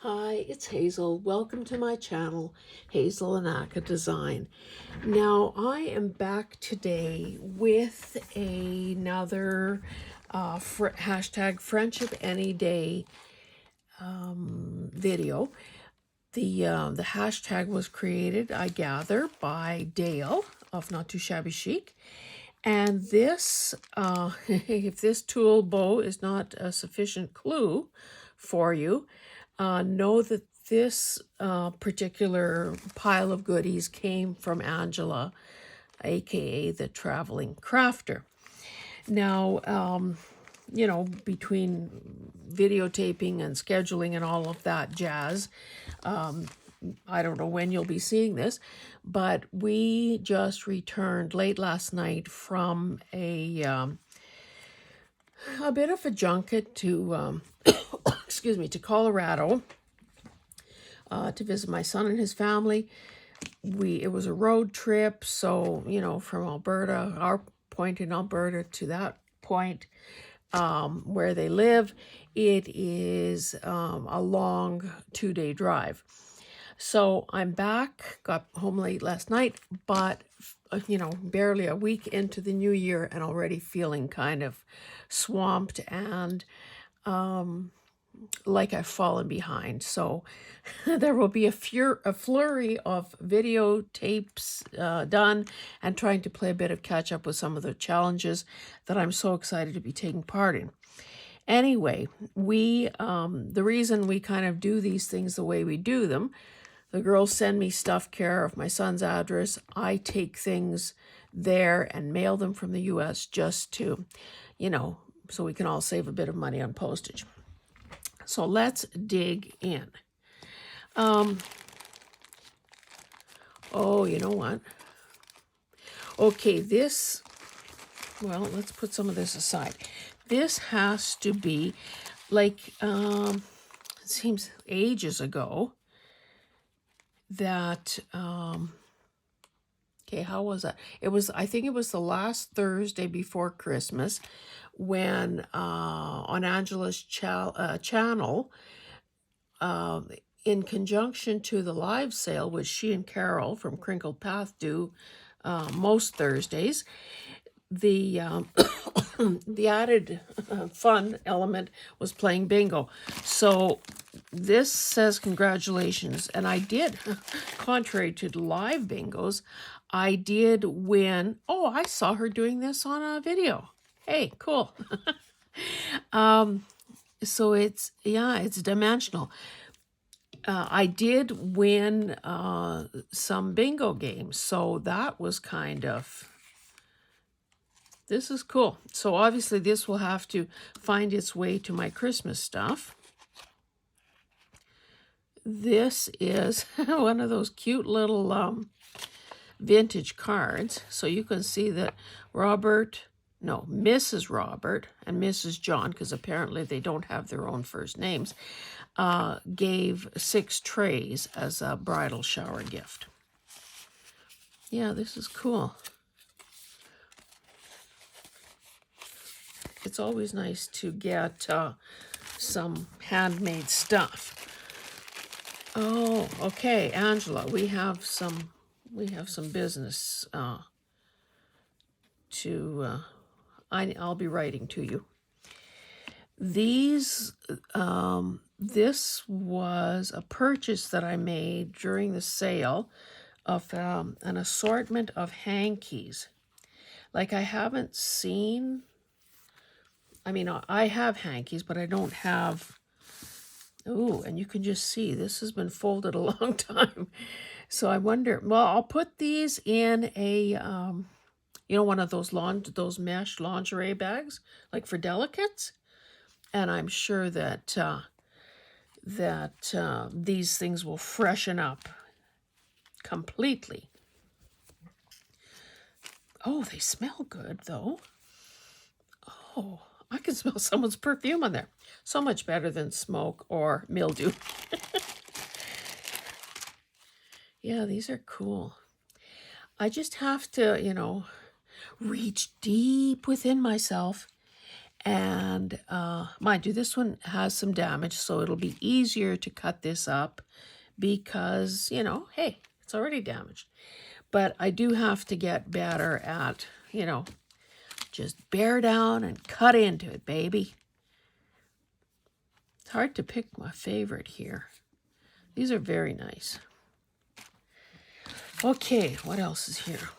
Hi, it's Hazel. Welcome to my channel, Hazel Anaka Design. Now, I am back today with another hashtag Friendship Any Day video. The hashtag was created, I gather, by Dale of Not Too Shabby Chic. And this, if this tool bow is not a sufficient clue for you, know that this particular pile of goodies came from Angela, aka the Traveling Crafter. Now, between videotaping and scheduling and all of that jazz, I don't know when you'll be seeing this, but we just returned late last night from a bit of a junket to, excuse me, to Colorado to visit my son and his family. It was a road trip, so from Alberta, our point in Alberta to that point where they live, it is a long 2-day drive. So I'm back, got home late last night, but barely a week into the new year and already feeling kind of swamped and like I've fallen behind. So there will be a flurry of videotapes done and trying to play a bit of catch up with some of the challenges that I'm so excited to be taking part in. Anyway, the reason we kind of do these things the way we do them, the girls send me stuff care of my son's address. I take things there and mail them from the US just to, so we can all save a bit of money on postage. So let's dig in. Oh, you know what? Okay, let's put some of this aside. This has to be like, it seems ages ago that, okay, how was that? I think it was the last Thursday before Christmas when on Angela's channel, in conjunction to the live sale, which she and Carol from Crinkled Path do most Thursdays, the the added fun element was playing bingo. So this says congratulations, and I did, contrary to the live bingos, I did win. Oh, I saw her doing this on a video. Hey, cool. So it's dimensional. I did win some bingo games, so that was kind of, this is cool. So obviously this will have to find its way to my Christmas stuff. This is one of those cute little vintage cards. So you can see that Mrs. Robert and Mrs. John, because apparently they don't have their own first names, gave 6 trays as a bridal shower gift. Yeah, this is cool. It's always nice to get some handmade stuff. Oh, okay, Angela, we have some business I'll be writing to you. This was a purchase that I made during the sale of an assortment of hankies. Like, I haven't seen, I have hankies, but I don't have, ooh, and you can just see this has been folded a long time. So I wonder, well, I'll put these in a, one of those mesh lingerie bags, like for delicates. And I'm sure that these things will freshen up completely. Oh, they smell good, though. Oh, I can smell someone's perfume on there. So much better than smoke or mildew. Yeah, these are cool. I just have to, reach deep within myself And mind you, this one has some damage, so it'll be easier to cut this up because, you know, hey, it's already damaged. But I do have to get better at, you know, just bear down and cut into it, baby. It's hard to pick my favorite here. These are very nice. Okay, what else is here?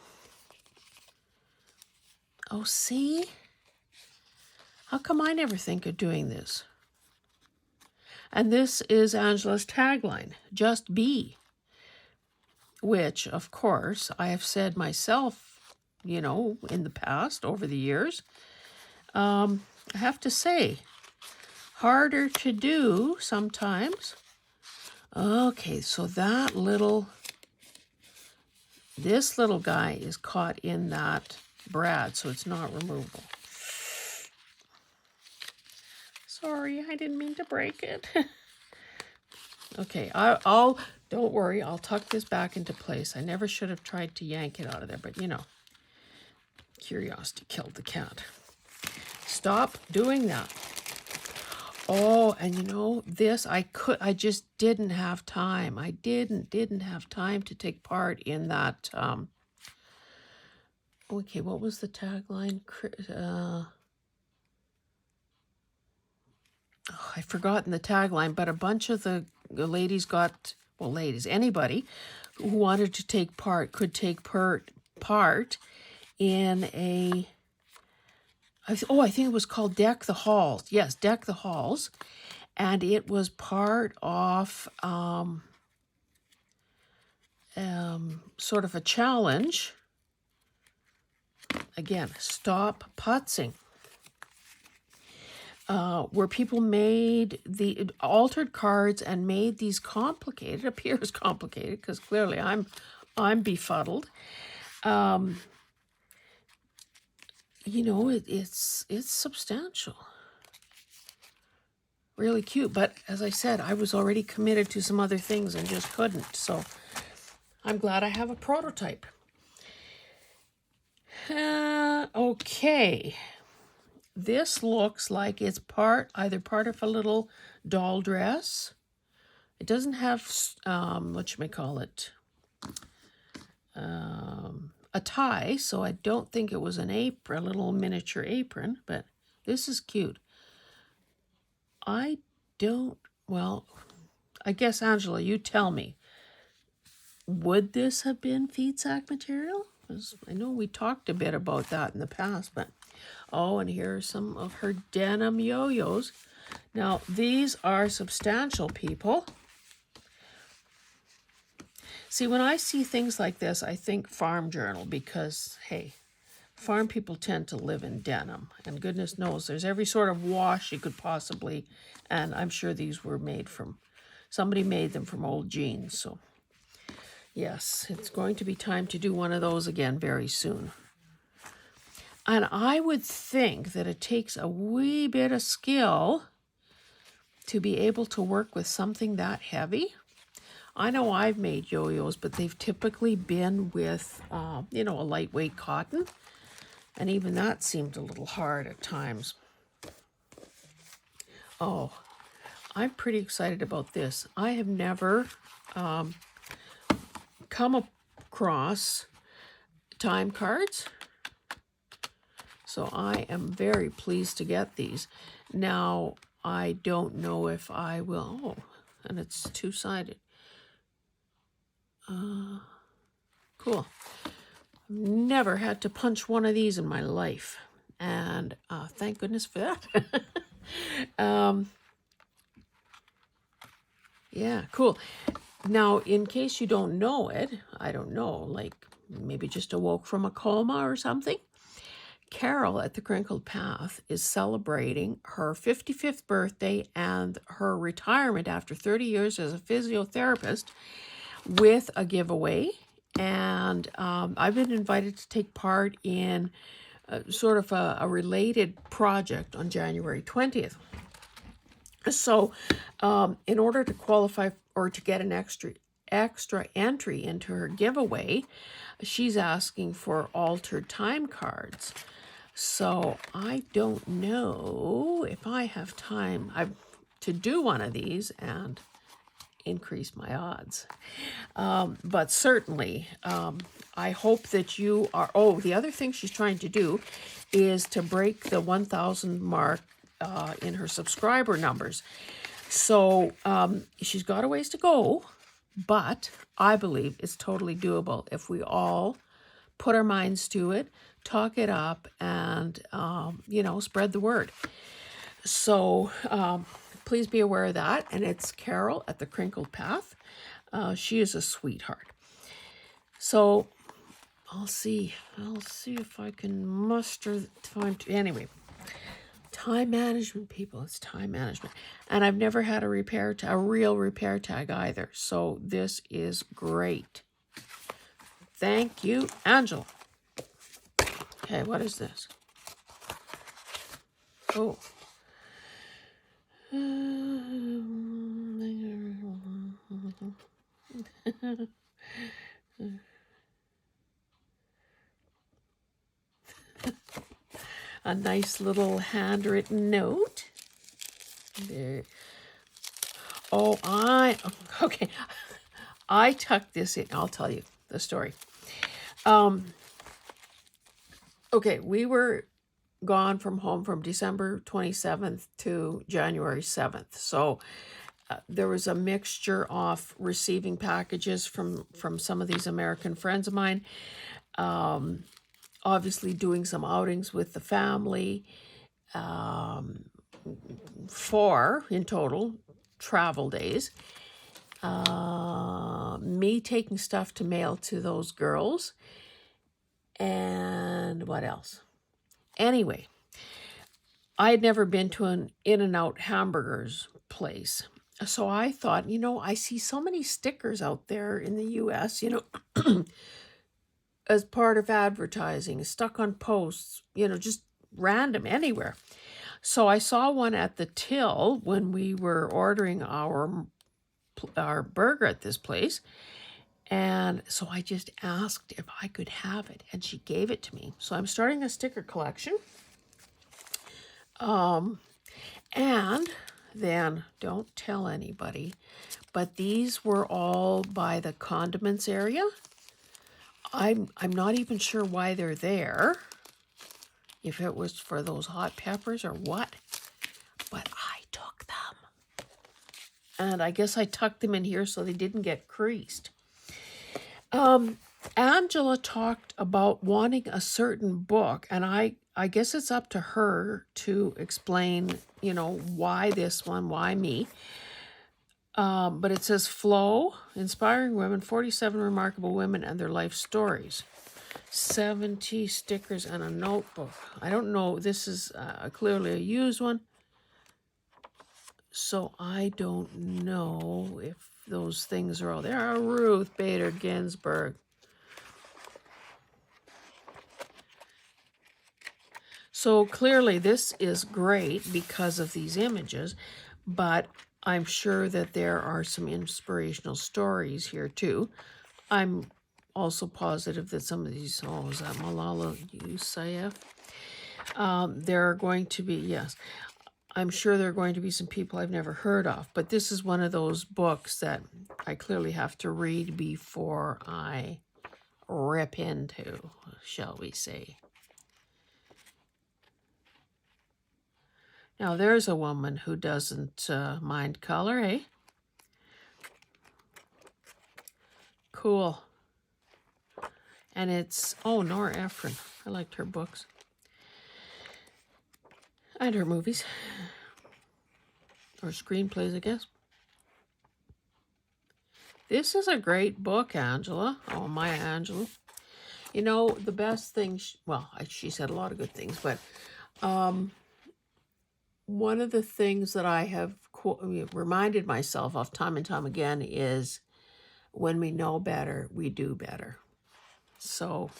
Oh, see? How come I never think of doing this? And this is Angela's tagline, just be. Which, of course, I have said myself, you know, in the past, over the years. I have to say, harder to do sometimes. Okay, so this little guy is caught in that brad, so it's not removable. Sorry, I didn't mean to break it. Okay, don't worry, I'll tuck this back into place. I never should have tried to yank it out of there, but you know, curiosity killed the cat. Stop doing that. Oh, and you know, this, I just didn't have time. I didn't have time to take part in that, okay, what was the tagline? I've forgotten the tagline, but a bunch of the ladies got, well, ladies, anybody who wanted to take part could take part in a, I think it was called Deck the Halls. Yes, Deck the Halls. And it was part of sort of a challenge. Again, stop putzing. Where people made the altered cards and made these complicated, appears complicated because clearly I'm befuddled. You know, it's substantial. Really cute, but as I said, I was already committed to some other things and just couldn't. So I'm glad I have a prototype. Okay. This looks like it's either part of a little doll dress. It doesn't have, a tie, so I don't think it was an apron, a little miniature apron, but this is cute. I guess, Angela, you tell me. Would this have been feed sack material? I know we talked a bit about that in the past, but and here are some of her denim yo-yos. Now, these are substantial, people. See, when I see things like this, I think Farm Journal because, hey, farm people tend to live in denim. And goodness knows, there's every sort of wash you could possibly, and I'm sure these were somebody made them from old jeans. So, yes, it's going to be time to do one of those again very soon. And I would think that it takes a wee bit of skill to be able to work with something that heavy. I know I've made yo-yos, but they've typically been with, a lightweight cotton. And even that seemed a little hard at times. Oh, I'm pretty excited about this. I have never come across time cards. So I am very pleased to get these. Now, I don't know if I will. And it's two-sided. Cool. Never had to punch one of these in my life. And thank goodness for that. Yeah, cool. Now, in case you don't know it, I don't know, like maybe just awoke from a coma or something, Carol at the Crinkled Path is celebrating her 55th birthday and her retirement after 30 years as a physiotherapist with a giveaway. And I've been invited to take part in sort of a related project on January 20th. So in order to qualify or to get an extra entry into her giveaway, she's asking for altered time cards. So I don't know if I have time to do one of these and increase my odds. But certainly, I hope that you are. Oh, the other thing she's trying to do is to break the 1,000 mark in her subscriber numbers. So she's got a ways to go, but I believe it's totally doable if we all put our minds to it, talk it up, and, spread the word. So please be aware of that. And it's Carol at the Crinkled Path. She is a sweetheart. So I'll see if I can muster the time to, anyway. Time management, people. It's time management. And I've never had a real repair tag either. So this is great. Thank you, Angela. Okay, what is this? Oh. A nice little handwritten note. There. Oh, okay. I tucked this in. I'll tell you the story. Okay, we were gone from home from December 27th to January 7th. So there was a mixture of receiving packages from some of these American friends of mine. Obviously doing some outings with the family. 4 in total travel days. Me taking stuff to mail to those girls. And what else? Anyway, I had never been to an In-N-Out hamburgers place. So I thought, I see so many stickers out there in the US, as part of advertising, stuck on posts, just random anywhere. So I saw one at the till when we were ordering our burger at this place. And so I just asked if I could have it, and she gave it to me. So I'm starting a sticker collection. And then, don't tell anybody, but these were all by the condiments area. I'm not even sure why they're there, if it was for those hot peppers or what, but I took them. And I guess I tucked them in here so they didn't get creased. Angela talked about wanting a certain book, and I guess it's up to her to explain, why this one, why me. But it says Flow, Inspiring Women, 47 Remarkable Women and Their Life Stories. 70 stickers and a notebook. I don't know, this is clearly a used one. So I don't know if those things are all there. Ruth Bader Ginsburg. So clearly this is great because of these images, but I'm sure that there are some inspirational stories here too. I'm also positive that some of these, is that Malala Yousafzai? There are going to be, yes, I'm sure there are going to be some people I've never heard of, but this is one of those books that I clearly have to read before I rip into, shall we say. Now, there's a woman who doesn't mind color, eh? Cool. And it's, Nora Ephron. I liked her books. And her movies. Or screenplays, I guess. This is a great book, Angela. Oh, Maya Angelou. The best thing, she said a lot of good things, but one of the things that I have reminded myself of time and time again is when we know better, we do better. So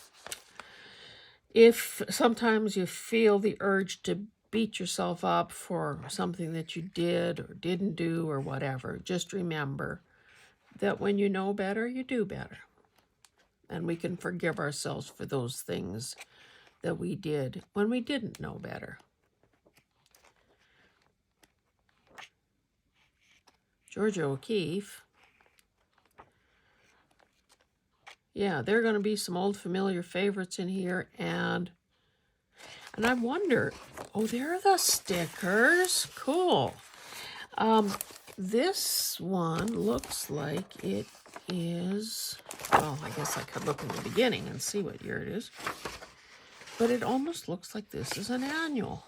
if sometimes you feel the urge to beat yourself up for something that you did or didn't do or whatever, just remember that when you know better, you do better. And we can forgive ourselves for those things that we did when we didn't know better. Georgia O'Keeffe. Yeah, there are going to be some old familiar favorites in here, and I wonder, oh, there are the stickers. Cool. This one looks like it is, well, I guess I could look in the beginning and see what year it is, but it almost looks like this is an annual.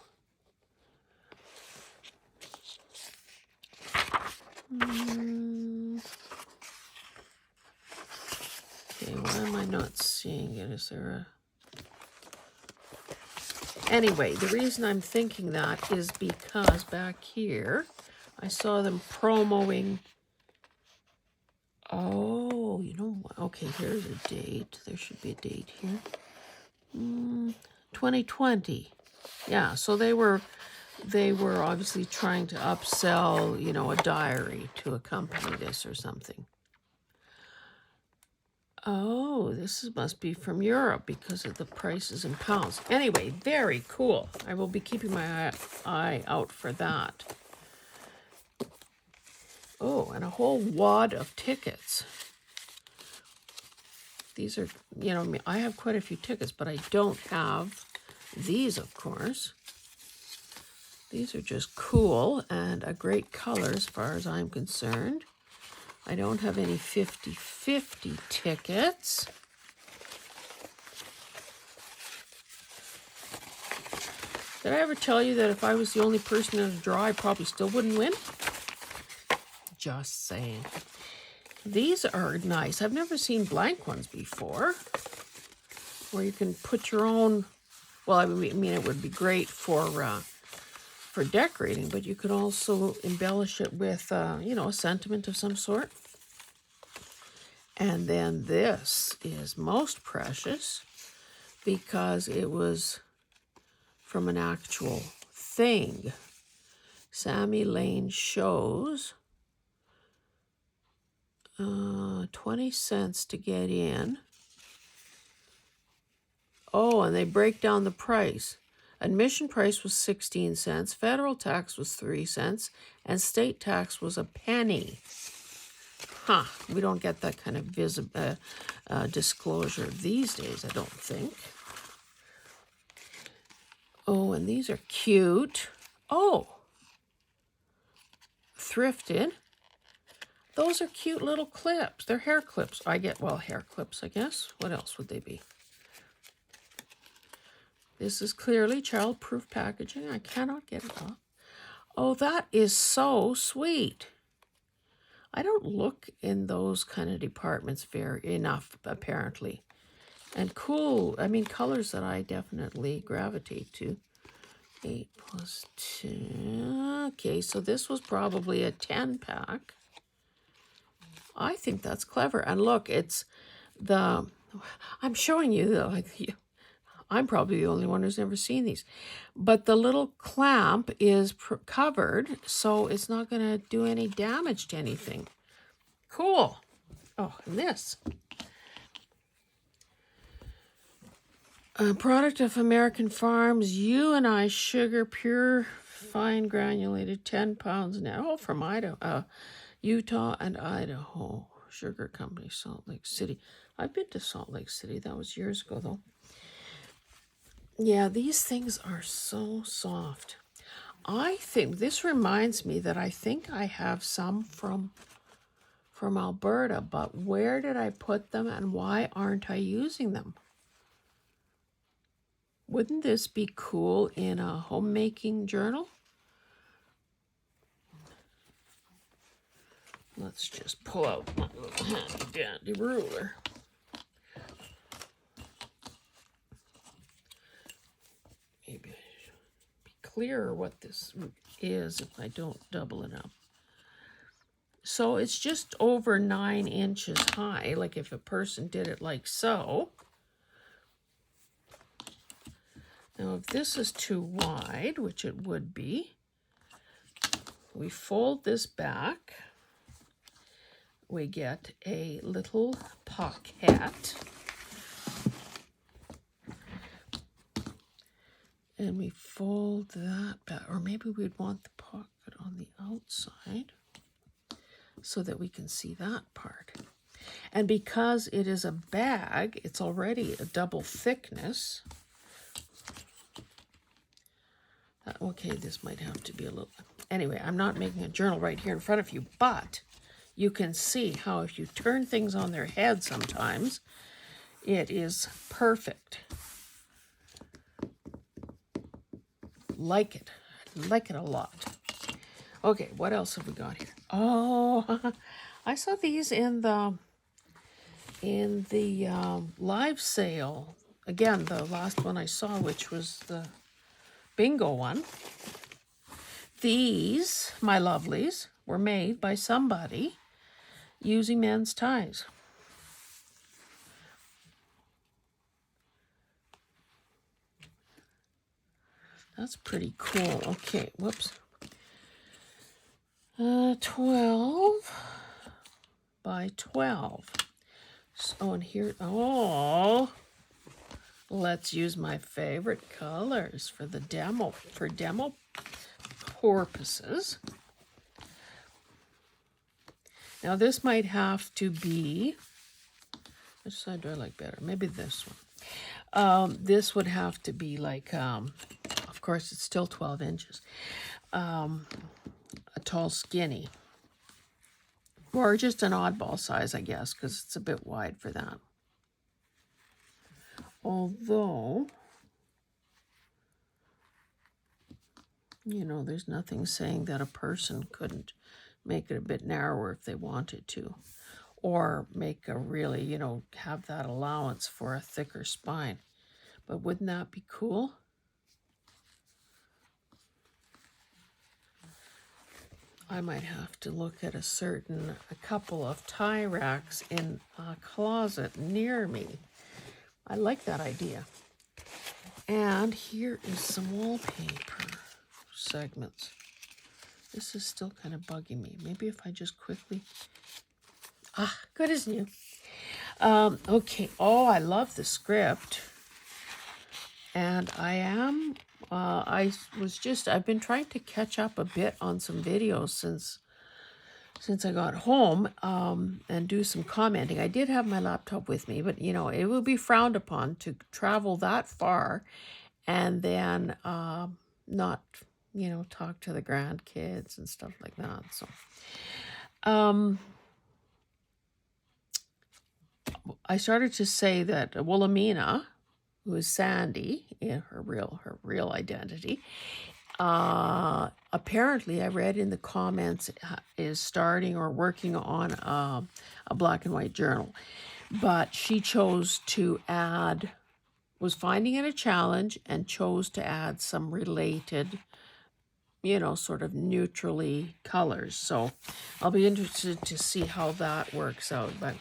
Okay, why am I not seeing it? Is there a... Anyway, the reason I'm thinking that is because back here, I saw them promoting... Oh, you know what? Okay, here's a date. There should be a date here. 2020. Yeah, so they were obviously trying to upsell, you know, a diary to accompany this or something. Oh, must be from Europe because of the prices in pounds. Anyway, very cool. I will be keeping my eye out for that. Oh, and a whole wad of tickets. These are, you know, I have quite a few tickets, but I don't have these, of course. These are just cool and a great color as far as I'm concerned. I don't have any 50-50 tickets. Did I ever tell you that if I was the only person in a draw, I probably still wouldn't win? Just saying. These are nice. I've never seen blank ones before, where you can put your own, well, I mean, it would be great for decorating, but you could also embellish it with, you know, a sentiment of some sort. And then this is most precious because it was from an actual thing. Sammy Lane Shows. 20 cents to get in. Oh, and they break down the price. Admission price was 16 cents, federal tax was 3 cents, and state tax was a penny. Huh, we don't get that kind of disclosure these days, I don't think. Oh, and these are cute. Oh, thrifted. Those are cute little clips. They're hair clips. Hair clips, I guess. What else would they be? This is clearly child-proof packaging. I cannot get it off. Oh, that is so sweet. I don't look in those kind of departments enough, apparently. And cool, I mean, colors that I definitely gravitate to. 8 plus 2. Okay, so this was probably a 10-pack. I think that's clever. And look, it's I'm showing you, though. I'm probably the only one who's never seen these. But the little clamp is covered, so it's not going to do any damage to anything. Cool. Oh, and this. A product of American Farms, UNI sugar, pure, fine granulated, 10 pounds now. Oh, from Idaho, Utah and Idaho Sugar Company, Salt Lake City. I've been to Salt Lake City. That was years ago, though. Yeah, these things are so soft. I think this reminds me that I think I have some from Alberta, but where did I put them and why aren't I using them? Wouldn't this be cool in a homemaking journal? Let's just pull out my little handy dandy ruler. Maybe I should be clearer what this is if I don't double it up. So it's just over 9 inches high, like if a person did it like so. Now, if this is too wide, which it would be, we fold this back. We get a little pocket. And we fold that back, or maybe we'd want the pocket on the outside so that we can see that part. And because it is a bag, it's already a double thickness. Okay, this might have to be a little... Anyway, I'm not making a journal right here in front of you, but you can see how if you turn things on their head sometimes, it is perfect. Like it. Like it a lot. Okay, what else have we got here? Oh, I saw these in the live sale. Again, the last one I saw, which was the bingo one. These, my lovelies, were made by somebody using men's ties. That's pretty cool. Okay, whoops. 12 by 12. So, and here, oh, let's use my favorite colors for the demo, for demo purposes. Now this might have to be, which side do I like better? Maybe this one. This would have to be like, of course it's still 12 inches, a tall skinny. Or just an oddball size, I guess, because it's a bit wide for that. Although, you know, there's nothing saying that a person couldn't make it a bit narrower if they wanted to. Or make a really, you know, have that allowance for a thicker spine. But wouldn't that be cool? I might have to look at a couple of tie racks in a closet near me. I like that idea. And here is some wallpaper segments. This is still kind of bugging me. Maybe if I just quickly... good as new. Okay. Oh, I love the script. And I've been trying to catch up a bit on some videos since I got home, and do some commenting. I did have my laptop with me, but, you know, it will be frowned upon to travel that far and then not, you know, talk to the grandkids and stuff like that. So, I started to say that Wilhelmina, who is Sandy in her real identity, apparently I read in the comments is starting or working on a black and white journal, but she chose to add, was finding it a challenge and chose to add some related, you know, sort of neutrally colors. So I'll be interested to see how that works out. But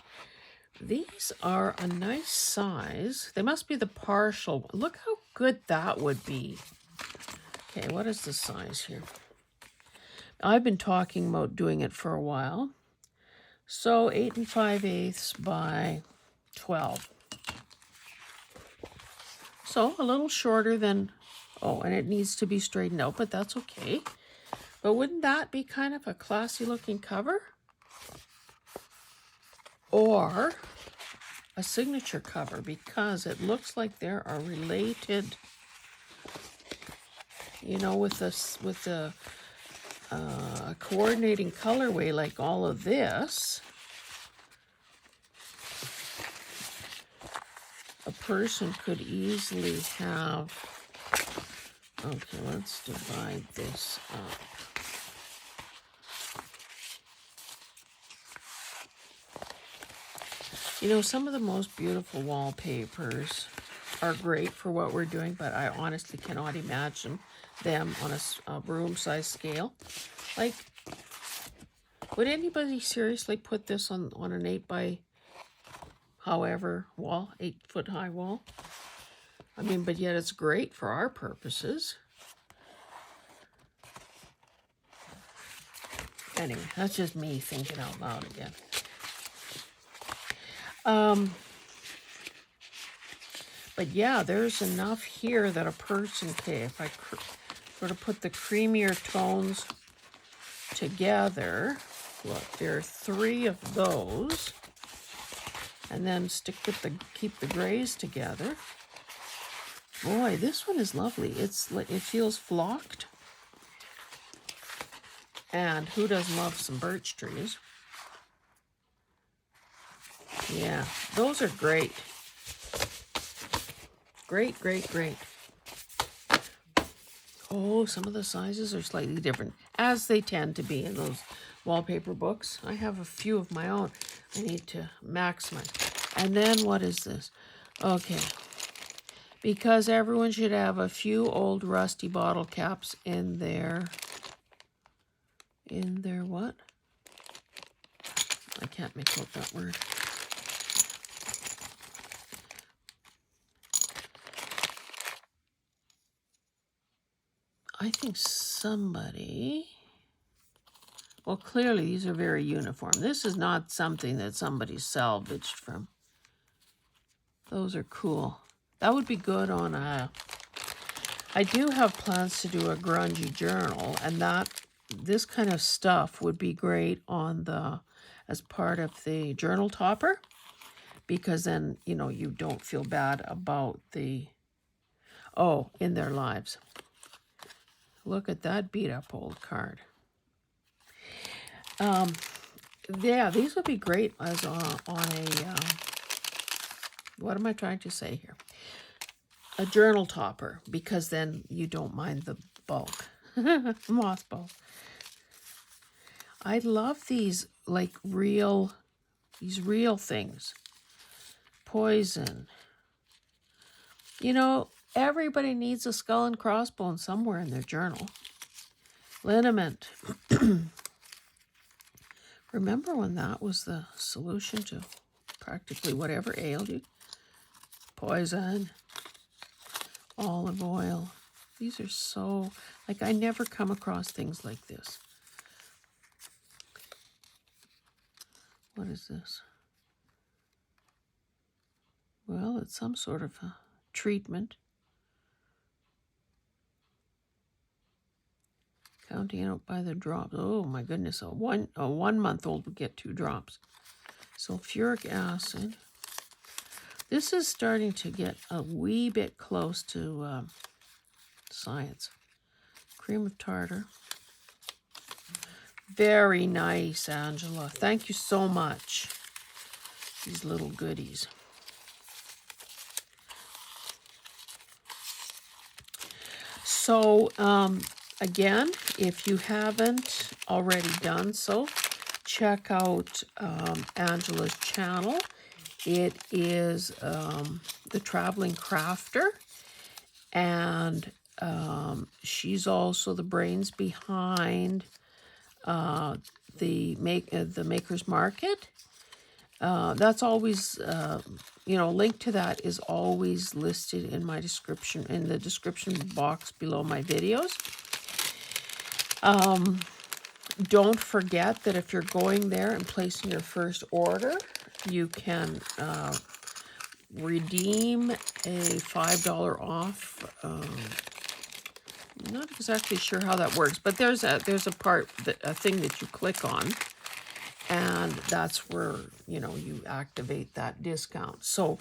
these are a nice size. They must be the partial. Look how good that would be. Okay, what is the size here? I've been talking about doing it for a while. So 8 5/8 by 12. So a little shorter than, oh, and it needs to be straightened out, but that's okay. But wouldn't that be kind of a classy looking cover? Or a signature cover, because it looks like there are related, you know, with the coordinating colorway like all of this. A person could easily have, okay, let's divide this up. You know, some of the most beautiful wallpapers are great for what we're doing, but I honestly cannot imagine them on a room size scale. Like, would anybody seriously put this on an 8 by however wall, 8 foot high wall? I mean, but yet it's great for our purposes. Anyway, that's just me thinking out loud again. But yeah, there's enough here that a person can, if I sort of put the creamier tones together, look, there are 3 of those, and then keep the grays together. Boy, this one is lovely. It feels flocked, and who doesn't love some birch trees? Yeah, those are great. Great, great, great. Oh, some of the sizes are slightly different, as they tend to be in those wallpaper books. I have a few of my own. I need to maximize. And then what is this? Okay. Because everyone should have a few old rusty bottle caps in their what? I can't make out that word. I think somebody, well, clearly these are very uniform. This is not something that somebody salvaged from. Those are cool. That would be good on a, I do have plans to do a grungy journal, and this kind of stuff would be great on as part of the journal topper, because then, you don't feel bad about in their lives. Look at that beat up old card. Yeah, these would be great as on a, what am I trying to say here? A journal topper, because then you don't mind the bulk. Mothball. I love these, like these real things. Poison. Everybody needs a skull and crossbones somewhere in their journal. Liniment. Remember when that was the solution to practically whatever ailed you? Poison. Olive oil. These are so, I never come across things like this. What is this? Well, it's some sort of a treatment. Counting out by the drops. Oh my goodness, a 1 month old would get 2 drops. Sulfuric acid. This is starting to get a wee bit close to science. Cream of tartar. Very nice, Angela. Thank you so much. These little goodies. So, again, if you haven't already done so, check out Angela's channel. It is The Traveling Crafter, and she's also the brains behind the Maker's Market. That's always, link to that is always listed in my description, in the description box below my videos. Don't forget that if you're going there and placing your first order, you can redeem a $5 off. Not exactly sure how that works, but there's a thing that you click on, and that's where you activate that discount. So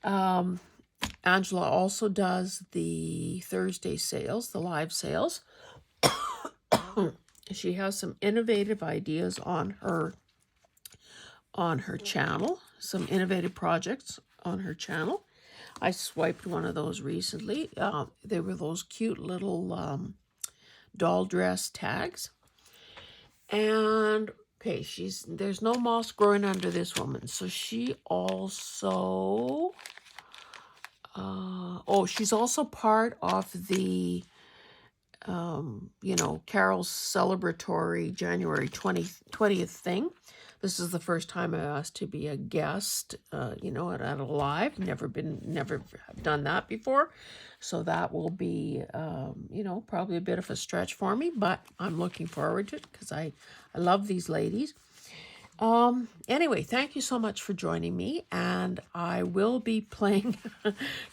Angela also does the Thursday sales, the live sales. She has some innovative ideas on her channel, some innovative projects on her channel. I swiped one of those recently. They were those cute little doll dress tags. And okay, there's no moss growing under this woman. So she also she's also part of the Carol's celebratory January 20th thing. This is the first time I asked to be a guest, at a live. Never done that before. So that will be, probably a bit of a stretch for me, but I'm looking forward to it because I love these ladies. Anyway, thank you so much for joining me, and I will be playing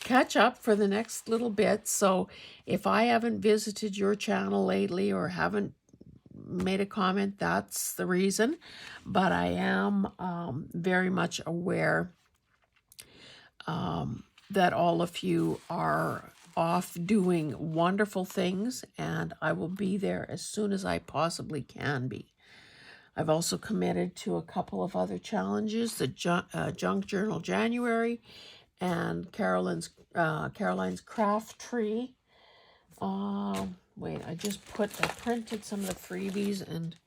catch up for the next little bit. So if I haven't visited your channel lately or haven't made a comment, that's the reason. But I am very much aware that all of you are off doing wonderful things, and I will be there as soon as I possibly can be. I've also committed to a couple of other challenges, the Junk Journal January and Caroline's Craft Tree. Wait, I printed some of the freebies, and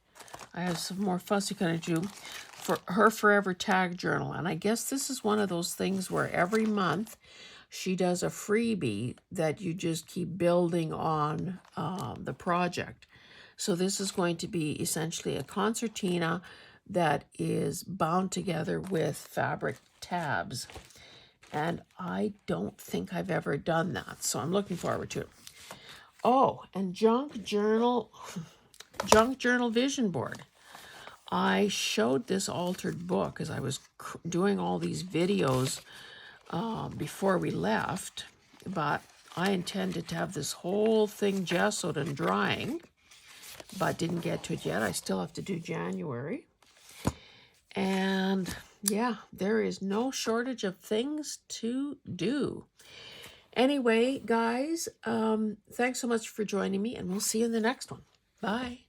I have some more fussy kind to do for her Forever Tag Journal. And I guess this is one of those things where every month she does a freebie that you just keep building on the project. So this is going to be essentially a concertina that is bound together with fabric tabs. And I don't think I've ever done that, so I'm looking forward to it. Oh, and Junk Journal Vision Board. I showed this altered book as I was doing all these videos before we left, but I intended to have this whole thing gessoed and drying, but didn't get to it yet. I still have to do January. And yeah, there is no shortage of things to do. Anyway, guys, thanks so much for joining me, and we'll see you in the next one. Bye.